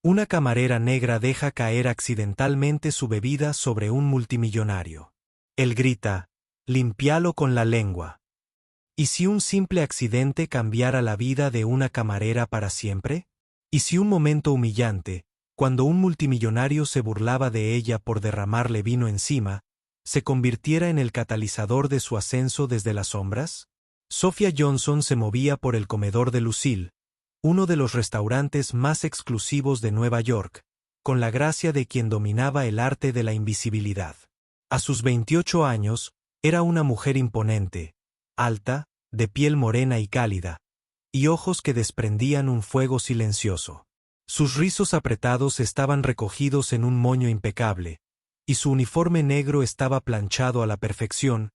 Una camarera negra deja caer accidentalmente su bebida sobre un multimillonario. Él grita, «Limpialo con la lengua». ¿Y si un simple accidente cambiara la vida de una camarera para siempre? ¿Y si un momento humillante, cuando un multimillonario se burlaba de ella por derramarle vino encima, se convirtiera en el catalizador de su ascenso desde las sombras? Sophia Johnson se movía por el comedor de Lucille, uno de los restaurantes más exclusivos de Nueva York, con la gracia de quien dominaba el arte de la invisibilidad. A sus 28 años, era una mujer imponente, alta, de piel morena y cálida, y ojos que desprendían un fuego silencioso. Sus rizos apretados estaban recogidos en un moño impecable, y su uniforme negro estaba planchado a la perfección,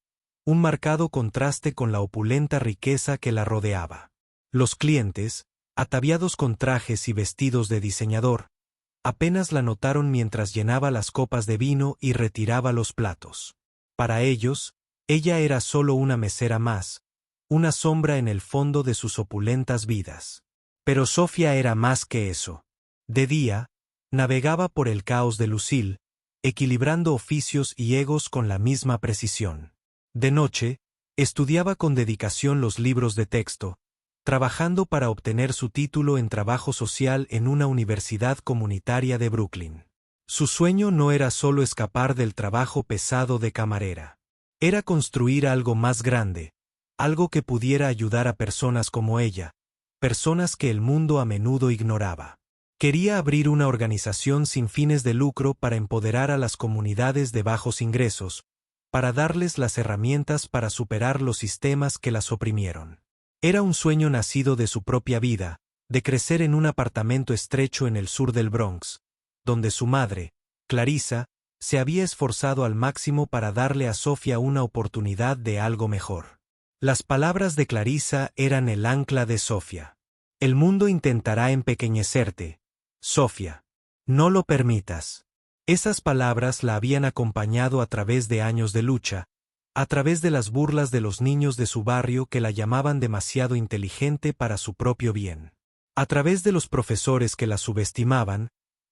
un marcado contraste con la opulenta riqueza que la rodeaba. Los clientes, ataviados con trajes y vestidos de diseñador, apenas la notaron mientras llenaba las copas de vino y retiraba los platos. Para ellos, ella era solo una mesera más, una sombra en el fondo de sus opulentas vidas. Pero Sophia era más que eso. De día, navegaba por el caos de Lucille, equilibrando oficios y egos con la misma precisión. De noche, estudiaba con dedicación los libros de texto, trabajando para obtener su título en trabajo social en una universidad comunitaria de Brooklyn. Su sueño no era solo escapar del trabajo pesado de camarera. Era construir algo más grande, algo que pudiera ayudar a personas como ella, personas que el mundo a menudo ignoraba. Quería abrir una organización sin fines de lucro para empoderar a las comunidades de bajos ingresos, para darles las herramientas para superar los sistemas que las oprimieron. Era un sueño nacido de su propia vida, de crecer en un apartamento estrecho en el sur del Bronx, donde su madre, Clarissa, se había esforzado al máximo para darle a Sophia una oportunidad de algo mejor. Las palabras de Clarissa eran el ancla de Sophia. El mundo intentará empequeñecerte, Sophia. No lo permitas. Esas palabras la habían acompañado a través de años de lucha, a través de las burlas de los niños de su barrio que la llamaban demasiado inteligente para su propio bien, a través de los profesores que la subestimaban,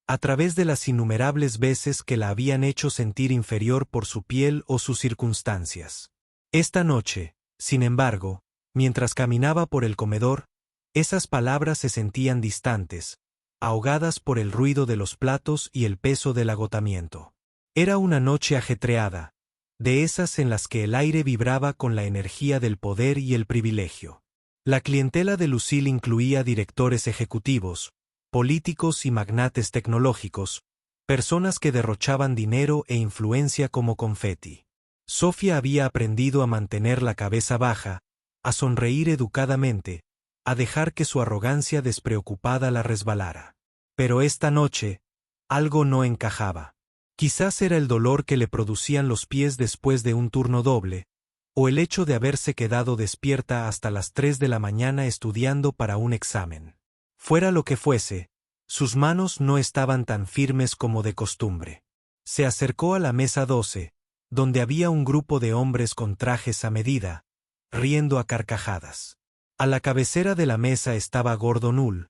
a través de las innumerables veces que la habían hecho sentir inferior por su piel o sus circunstancias. Esta noche, sin embargo, mientras caminaba por el comedor, esas palabras se sentían distantes, ahogadas por el ruido de los platos y el peso del agotamiento. Era una noche ajetreada, de esas en las que el aire vibraba con la energía del poder y el privilegio. La clientela de Lucille incluía directores ejecutivos, políticos y magnates tecnológicos, personas que derrochaban dinero e influencia como confeti. Sophia había aprendido a mantener la cabeza baja, a sonreír educadamente, a dejar que su arrogancia despreocupada la resbalara. Pero esta noche, algo no encajaba. Quizás era el dolor que le producían los pies después de un turno doble, o el hecho de haberse quedado despierta hasta las 3 de la mañana estudiando para un examen. Fuera lo que fuese, sus manos no estaban tan firmes como de costumbre. Se acercó a la mesa 12, donde había un grupo de hombres con trajes a medida, riendo a carcajadas. A la cabecera de la mesa estaba Gordon Hull,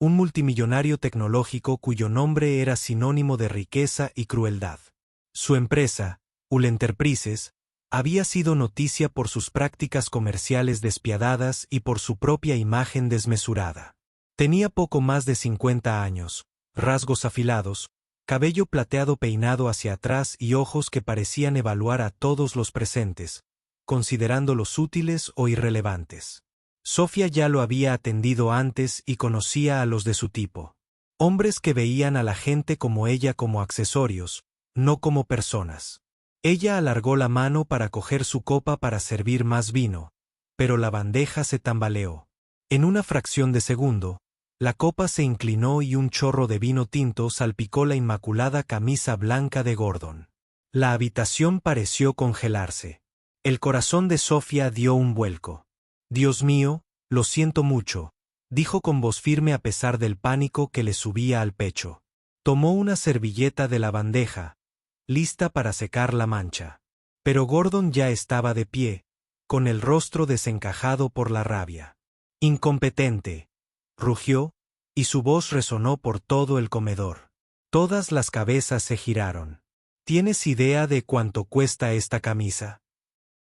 un multimillonario tecnológico cuyo nombre era sinónimo de riqueza y crueldad. Su empresa, Hull Enterprises, había sido noticia por sus prácticas comerciales despiadadas y por su propia imagen desmesurada. Tenía poco más de 50 años, rasgos afilados, cabello plateado peinado hacia atrás y ojos que parecían evaluar a todos los presentes, considerándolos útiles o irrelevantes. Sophia ya lo había atendido antes y conocía a los de su tipo. Hombres que veían a la gente como ella como accesorios, no como personas. Ella alargó la mano para coger su copa para servir más vino, pero la bandeja se tambaleó. En una fracción de segundo, la copa se inclinó y un chorro de vino tinto salpicó la inmaculada camisa blanca de Gordon. La habitación pareció congelarse. El corazón de Sophia dio un vuelco. «Dios mío, lo siento mucho», dijo con voz firme a pesar del pánico que le subía al pecho. Tomó una servilleta de la bandeja, lista para secar la mancha. Pero Gordon ya estaba de pie, con el rostro desencajado por la rabia. «Incompetente», rugió, y su voz resonó por todo el comedor. Todas las cabezas se giraron. ¿Tienes idea de cuánto cuesta esta camisa?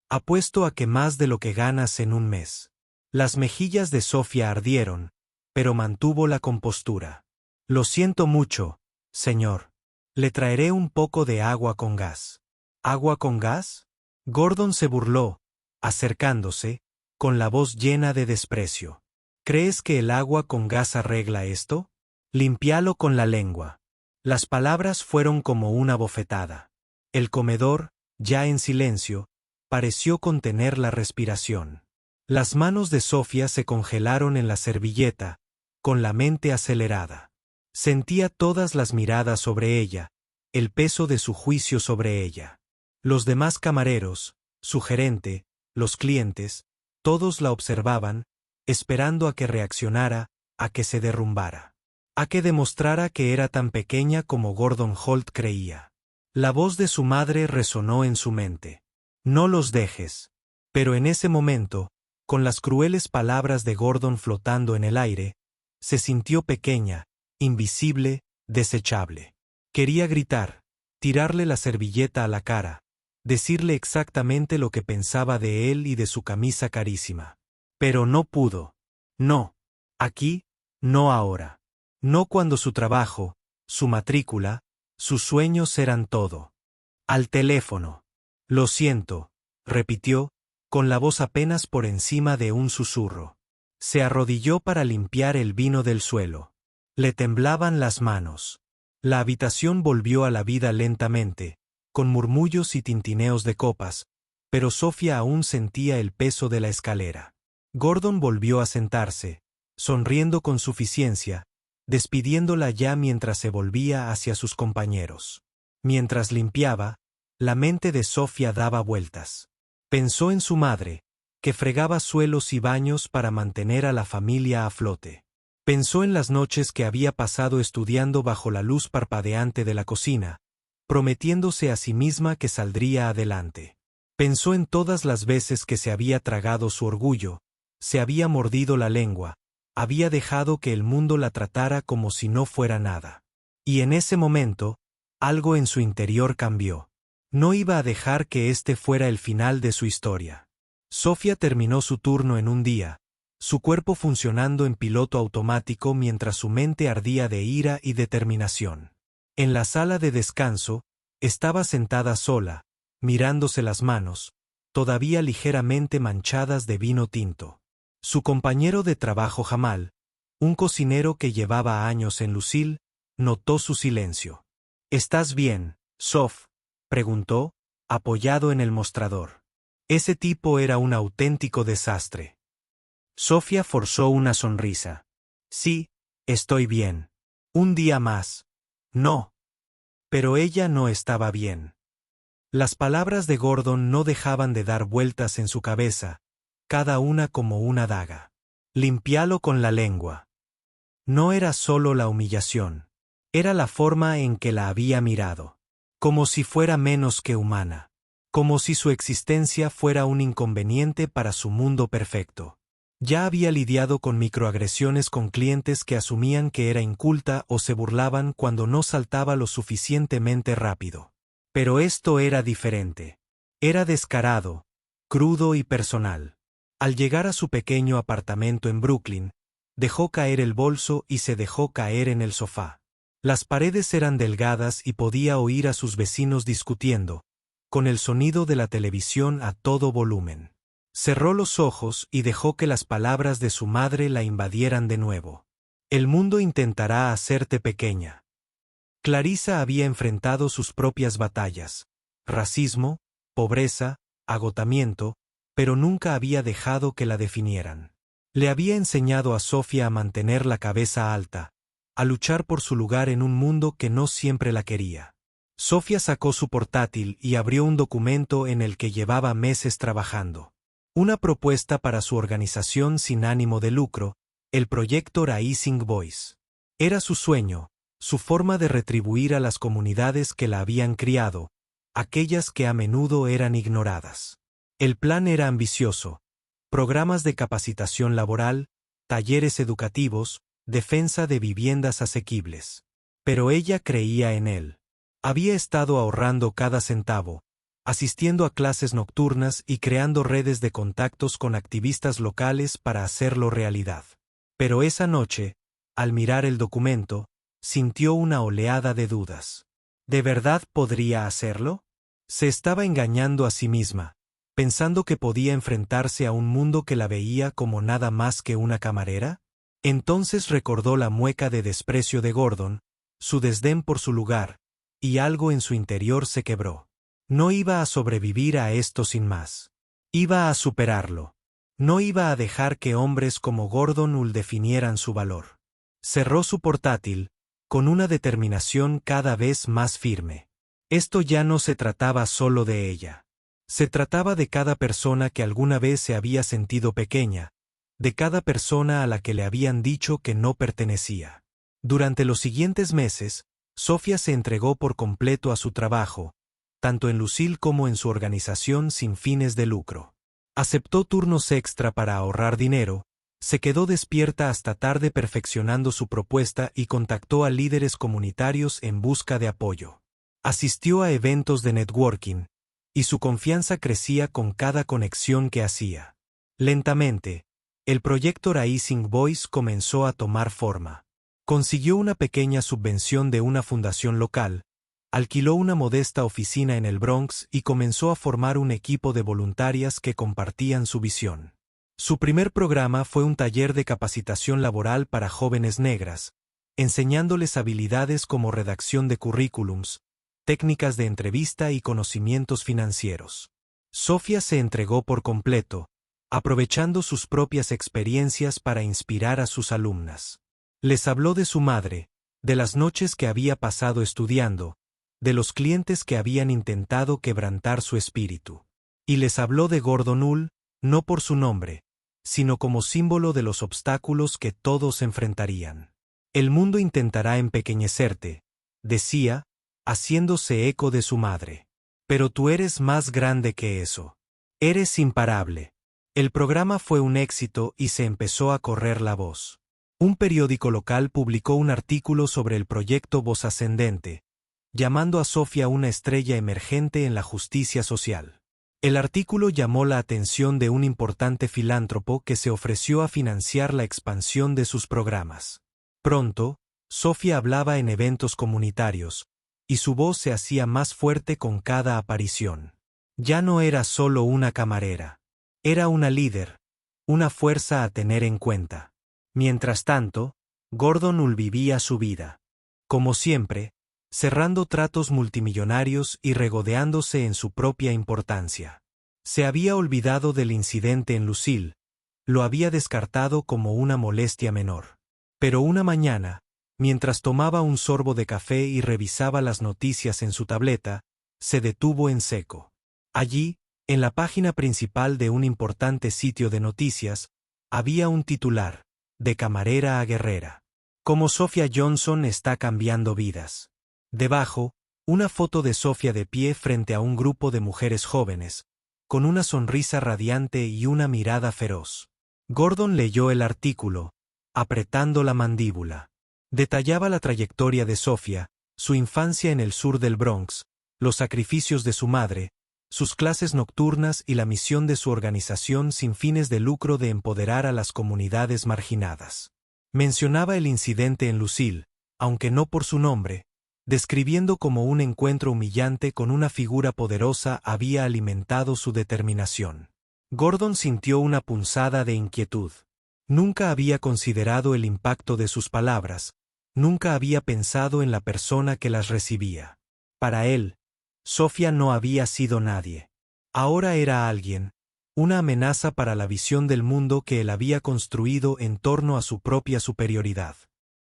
Apuesto a que más de lo que ganas en un mes. Las mejillas de Sofía ardieron, pero mantuvo la compostura. Lo siento mucho, señor. Le traeré un poco de agua con gas. ¿Agua con gas? Gordon se burló, acercándose, con la voz llena de desprecio. ¿Crees que el agua con gas arregla esto? Límpialo con la lengua. Las palabras fueron como una bofetada. El comedor, ya en silencio, pareció contener la respiración. Las manos de Sofía se congelaron en la servilleta, con la mente acelerada. Sentía todas las miradas sobre ella, el peso de su juicio sobre ella. Los demás camareros, su gerente, los clientes, todos la observaban, esperando a que reaccionara, a que se derrumbara. A que demostrara que era tan pequeña como Gordon Holt creía. La voz de su madre resonó en su mente. No los dejes. Pero en ese momento, con las crueles palabras de Gordon flotando en el aire, se sintió pequeña, invisible, desechable. Quería gritar, tirarle la servilleta a la cara, decirle exactamente lo que pensaba de él y de su camisa carísima. Pero no pudo. No. Aquí, no ahora. No cuando su trabajo, su matrícula, sus sueños eran todo. Al teléfono. Lo siento, repitió, con la voz apenas por encima de un susurro. Se arrodilló para limpiar el vino del suelo. Le temblaban las manos. La habitación volvió a la vida lentamente, con murmullos y tintineos de copas, pero Sofía aún sentía el peso de la escalera. Gordon volvió a sentarse, sonriendo con suficiencia, despidiéndola ya mientras se volvía hacia sus compañeros. Mientras limpiaba, la mente de Sofía daba vueltas. Pensó en su madre, que fregaba suelos y baños para mantener a la familia a flote. Pensó en las noches que había pasado estudiando bajo la luz parpadeante de la cocina, prometiéndose a sí misma que saldría adelante. Pensó en todas las veces que se había tragado su orgullo, se había mordido la lengua, había dejado que el mundo la tratara como si no fuera nada. Y en ese momento, algo en su interior cambió. No iba a dejar que este fuera el final de su historia. Sofía terminó su turno en un día, su cuerpo funcionando en piloto automático mientras su mente ardía de ira y determinación. En la sala de descanso, estaba sentada sola, mirándose las manos, todavía ligeramente manchadas de vino tinto. Su compañero de trabajo Jamal, un cocinero que llevaba años en Lucille, notó su silencio. ¿Estás bien, Sof?, preguntó, apoyado en el mostrador. Ese tipo era un auténtico desastre. Sofía forzó una sonrisa. Sí, estoy bien. Un día más. No. Pero ella no estaba bien. Las palabras de Gordon no dejaban de dar vueltas en su cabeza, cada una como una daga. Limpialo con la lengua. No era solo la humillación. Era la forma en que la había mirado. Como si fuera menos que humana. Como si su existencia fuera un inconveniente para su mundo perfecto. Ya había lidiado con microagresiones con clientes que asumían que era inculta o se burlaban cuando no saltaba lo suficientemente rápido. Pero esto era diferente. Era descarado, crudo y personal. Al llegar a su pequeño apartamento en Brooklyn, dejó caer el bolso y se dejó caer en el sofá. Las paredes eran delgadas y podía oír a sus vecinos discutiendo, con el sonido de la televisión a todo volumen. Cerró los ojos y dejó que las palabras de su madre la invadieran de nuevo. El mundo intentará hacerte pequeña. Clarissa había enfrentado sus propias batallas, racismo, pobreza, agotamiento, pero nunca había dejado que la definieran. Le había enseñado a Sofía a mantener la cabeza alta, a luchar por su lugar en un mundo que no siempre la quería. Sofía sacó su portátil y abrió un documento en el que llevaba meses trabajando. Una propuesta para su organización sin ánimo de lucro, el proyecto Rising Voice. Era su sueño, su forma de retribuir a las comunidades que la habían criado, aquellas que a menudo eran ignoradas. El plan era ambicioso: programas de capacitación laboral, talleres educativos, defensa de viviendas asequibles. Pero ella creía en él. Había estado ahorrando cada centavo, asistiendo a clases nocturnas y creando redes de contactos con activistas locales para hacerlo realidad. Pero esa noche, al mirar el documento, sintió una oleada de dudas. ¿De verdad podría hacerlo? Se estaba engañando a sí misma, pensando que podía enfrentarse a un mundo que la veía como nada más que una camarera. Entonces recordó la mueca de desprecio de Gordon, su desdén por su lugar, y algo en su interior se quebró. No iba a sobrevivir a esto sin más. Iba a superarlo. No iba a dejar que hombres como Gordon Hull definieran su valor. Cerró su portátil, con una determinación cada vez más firme. Esto ya no se trataba solo de ella. Se trataba de cada persona que alguna vez se había sentido pequeña, de cada persona a la que le habían dicho que no pertenecía. Durante los siguientes meses, Sofía se entregó por completo a su trabajo, tanto en Lucille como en su organización sin fines de lucro. Aceptó turnos extra para ahorrar dinero, se quedó despierta hasta tarde perfeccionando su propuesta y contactó a líderes comunitarios en busca de apoyo. Asistió a eventos de networking, y su confianza crecía con cada conexión que hacía. Lentamente, el proyecto Rising Voice comenzó a tomar forma. Consiguió una pequeña subvención de una fundación local, alquiló una modesta oficina en el Bronx y comenzó a formar un equipo de voluntarias que compartían su visión. Su primer programa fue un taller de capacitación laboral para jóvenes negras, enseñándoles habilidades como redacción de currículums, técnicas de entrevista y conocimientos financieros. Sofía se entregó por completo, aprovechando sus propias experiencias para inspirar a sus alumnas. Les habló de su madre, de las noches que había pasado estudiando, de los clientes que habían intentado quebrantar su espíritu. Y les habló de Gordon Hull, no por su nombre, sino como símbolo de los obstáculos que todos enfrentarían. El mundo intentará empequeñecerte, decía, haciéndose eco de su madre. Pero tú eres más grande que eso. Eres imparable. El programa fue un éxito y se empezó a correr la voz. Un periódico local publicó un artículo sobre el proyecto Voz Ascendente, llamando a Sofía una estrella emergente en la justicia social. El artículo llamó la atención de un importante filántropo que se ofreció a financiar la expansión de sus programas. Pronto, Sofía hablaba en eventos comunitarios, y su voz se hacía más fuerte con cada aparición. Ya no era solo una camarera. Era una líder, una fuerza a tener en cuenta. Mientras tanto, Gordon Hull vivía su vida. Como siempre, cerrando tratos multimillonarios y regodeándose en su propia importancia. Se había olvidado del incidente en Lucille, lo había descartado como una molestia menor. Pero una mañana, mientras tomaba un sorbo de café y revisaba las noticias en su tableta, se detuvo en seco. Allí, en la página principal de un importante sitio de noticias, había un titular, de camarera a guerrera. Como Sofía Johnson está cambiando vidas. Debajo, una foto de Sofía de pie frente a un grupo de mujeres jóvenes, con una sonrisa radiante y una mirada feroz. Gordon leyó el artículo, apretando la mandíbula. Detallaba la trayectoria de Sofía, su infancia en el sur del Bronx, los sacrificios de su madre, sus clases nocturnas y la misión de su organización sin fines de lucro de empoderar a las comunidades marginadas. Mencionaba el incidente en Lucille, aunque no por su nombre, describiendo cómo un encuentro humillante con una figura poderosa había alimentado su determinación. Gordon sintió una punzada de inquietud. Nunca había considerado el impacto de sus palabras, nunca había pensado en la persona que las recibía. Para él, Sofía no había sido nadie. Ahora era alguien, una amenaza para la visión del mundo que él había construido en torno a su propia superioridad.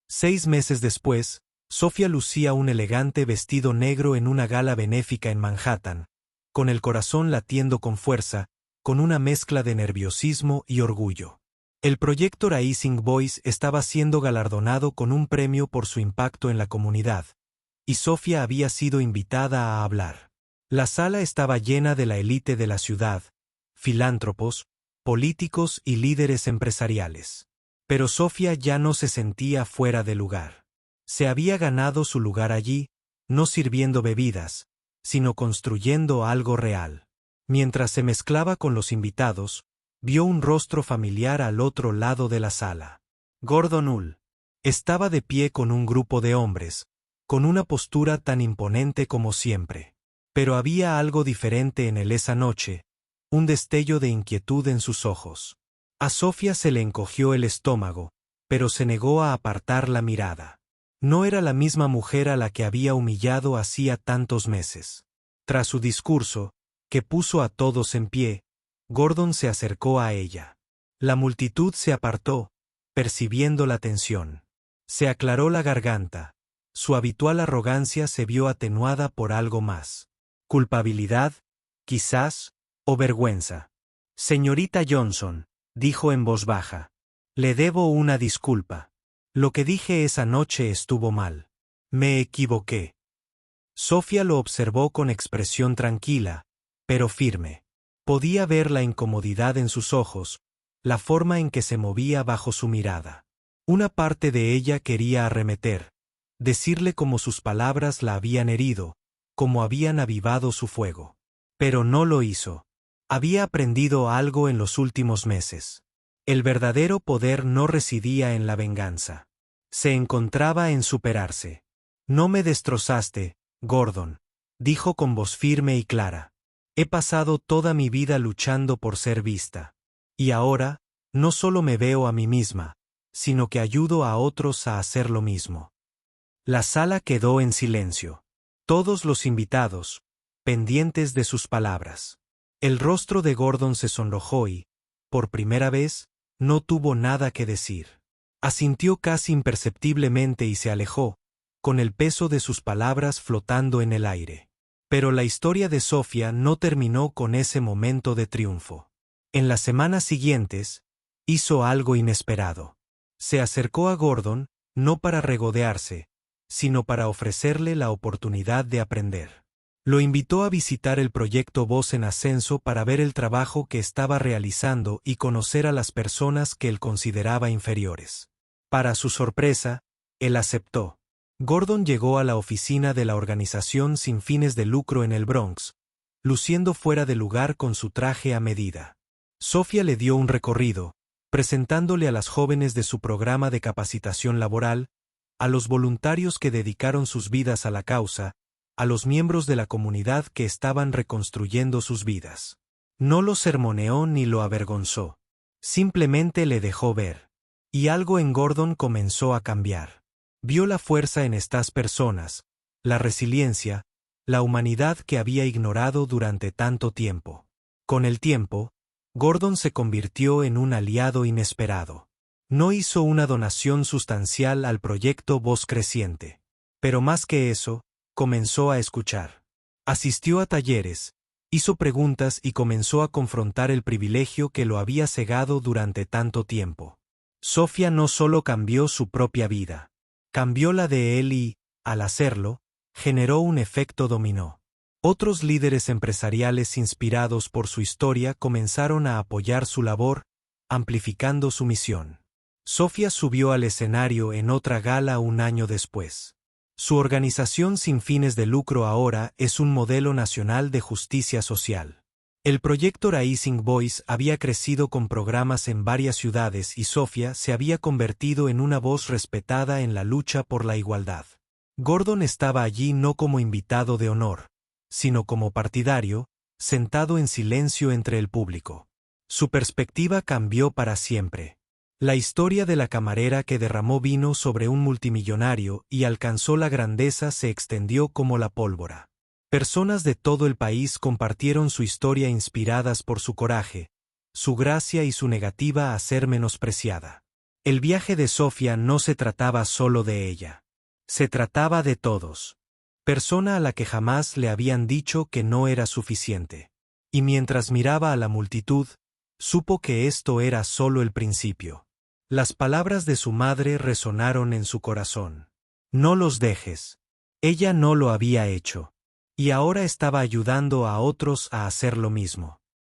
6 meses después, Sofía lucía un elegante vestido negro en una gala benéfica en Manhattan, con el corazón latiendo con fuerza, con una mezcla de nerviosismo y orgullo. El proyecto Rising Voice estaba siendo galardonado con un premio por su impacto en la comunidad, y Sofía había sido invitada a hablar. La sala estaba llena de la élite de la ciudad, filántropos, políticos y líderes empresariales. Pero Sofía ya no se sentía fuera de lugar. Se había ganado su lugar allí, no sirviendo bebidas, sino construyendo algo real. Mientras se mezclaba con los invitados, vio un rostro familiar al otro lado de la sala. Gordon Hull. Estaba de pie con un grupo de hombres, con una postura tan imponente como siempre. Pero había algo diferente en él esa noche, un destello de inquietud en sus ojos. A Sofía se le encogió el estómago, pero se negó a apartar la mirada. No era la misma mujer a la que había humillado hacía tantos meses. Tras su discurso, que puso a todos en pie, Gordon se acercó a ella. La multitud se apartó, percibiendo la tensión. Se aclaró la garganta. Su habitual arrogancia se vio atenuada por algo más. Culpabilidad, quizás, o vergüenza. Señorita Johnson, dijo en voz baja. Le debo una disculpa. Lo que dije esa noche estuvo mal. Me equivoqué. Sofía lo observó con expresión tranquila, pero firme. Podía ver la incomodidad en sus ojos, la forma en que se movía bajo su mirada. Una parte de ella quería arremeter, decirle cómo sus palabras la habían herido, cómo habían avivado su fuego. Pero no lo hizo. Había aprendido algo en los últimos meses. El verdadero poder no residía en la venganza. Se encontraba en superarse. No me destrozaste, Gordon, dijo con voz firme y clara. He pasado toda mi vida luchando por ser vista. Y ahora, no solo me veo a mí misma, sino que ayudo a otros a hacer lo mismo. La sala quedó en silencio. Todos los invitados, pendientes de sus palabras. El rostro de Gordon se sonrojó y, por primera vez, no tuvo nada que decir. Asintió casi imperceptiblemente y se alejó, con el peso de sus palabras flotando en el aire. Pero la historia de Sofía no terminó con ese momento de triunfo. En las semanas siguientes, hizo algo inesperado. Se acercó a Gordon, no para regodearse, sino para ofrecerle la oportunidad de aprender. Lo invitó a visitar el proyecto Voz en Ascenso para ver el trabajo que estaba realizando y conocer a las personas que él consideraba inferiores. Para su sorpresa, él aceptó. Gordon llegó a la oficina de la organización sin fines de lucro en el Bronx, luciendo fuera de lugar con su traje a medida. Sofía le dio un recorrido, presentándole a las jóvenes de su programa de capacitación laboral, a los voluntarios que dedicaron sus vidas a la causa, a los miembros de la comunidad que estaban reconstruyendo sus vidas. No lo sermoneó ni lo avergonzó. Simplemente le dejó ver. Y algo en Gordon comenzó a cambiar. Vio la fuerza en estas personas, la resiliencia, la humanidad que había ignorado durante tanto tiempo. Con el tiempo, Gordon se convirtió en un aliado inesperado. No hizo una donación sustancial al proyecto Voz Creciente. Pero más que eso, comenzó a escuchar. Asistió a talleres, hizo preguntas y comenzó a confrontar el privilegio que lo había cegado durante tanto tiempo. Sofía no solo cambió su propia vida, cambió la de él y, al hacerlo, generó un efecto dominó. Otros líderes empresariales inspirados por su historia comenzaron a apoyar su labor, amplificando su misión. Sofía subió al escenario en otra gala un año después. Su organización sin fines de lucro ahora es un modelo nacional de justicia social. El proyecto Rising Voice había crecido con programas en varias ciudades y Sofía se había convertido en una voz respetada en la lucha por la igualdad. Gordon estaba allí no como invitado de honor, sino como partidario, sentado en silencio entre el público. Su perspectiva cambió para siempre. La historia de la camarera que derramó vino sobre un multimillonario y alcanzó la grandeza se extendió como la pólvora. Personas de todo el país compartieron su historia inspiradas por su coraje, su gracia y su negativa a ser menospreciada. El viaje de Sofía no se trataba solo de ella. Se trataba de todos. Persona a la que jamás le habían dicho que no era suficiente. Y mientras miraba a la multitud, supo que esto era solo el principio. Las palabras de su madre resonaron en su corazón. No los dejes. Ella no lo había hecho. Y ahora estaba ayudando a otros a hacer lo mismo.